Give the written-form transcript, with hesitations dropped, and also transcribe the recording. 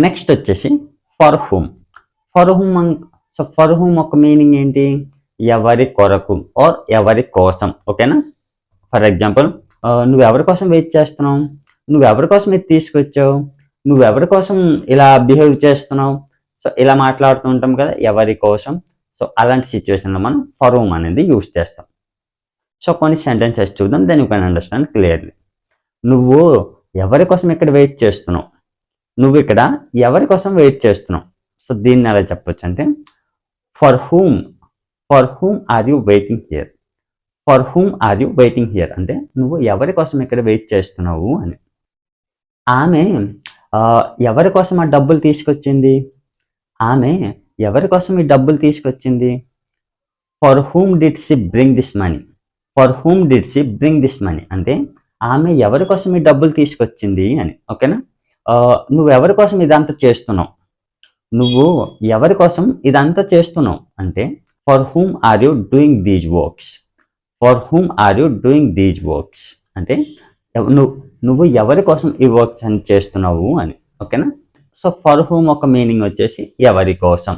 Next వచ్చేసి for whom. For whom so for whom ఒక meaning ఏంటి? ఎవరి కొరకు ఆర్ ఎవరి కోసం. ఓకేనా? ఫర్ ఎగ్జాంపుల్, నువ్వు ఎవరి కోసం వెయిట్ చేస్తున్నావు, నువ్వు ఎవరి కోసం ఇది తీసుకొచ్చావు, నువ్వు ఎవరి కోసం ఇలా బిహేవ్ చేస్తున్నావు. సో ఇలా మాట్లాడుతూ ఉంటాం కదా, ఎవరి కోసం. సో అలాంటి సిచ్యువేషన్లో మనం ఫర్ హూమ్ అనేది యూజ్ చేస్తాం. సో కొన్ని సెంటెన్సెస్ చూద్దాం, then you can understand clearly. నువ్వు ఎవరి కోసం ఇక్కడ వెయిట్ చేస్తున్నావు, నువ్వు ఇక్కడ ఎవరి కోసం వెయిట్ చేస్తున్నావు. సో దీన్ని ఎలా చెప్పొచ్చు అంటే, for whom are you waiting here. For whom are you waiting here అంటే నువ్వు ఎవరి కోసం ఇక్కడ వెయిట్ చేస్తున్నావు అని. ఆమె ఎవరి కోసం ఆ డబ్బులు తీసుకొచ్చింది, ఆమె ఎవరి కోసం ఈ డబ్బులు తీసుకొచ్చింది. For whom did she bring this money. For whom did she bring this money అంటే ఆమె ఎవరి కోసం ఈ డబ్బులు తీసుకొచ్చింది అని. ఓకేనా? నువ్వు ఎవరి కోసం ఇదంతా చేస్తున్నావు, నువ్వు ఎవరి కోసం ఇదంతా చేస్తున్నావు అంటే for whom are you doing these works. For whom are you doing these works అంటే నువ్వు ఎవరి కోసం ఈ వర్క్స్ అని చేస్తున్నావు అని. ఓకేనా? సో ఫర్ హూమ్ ఒక మీనింగ్ వచ్చేసి ఎవరి కోసం.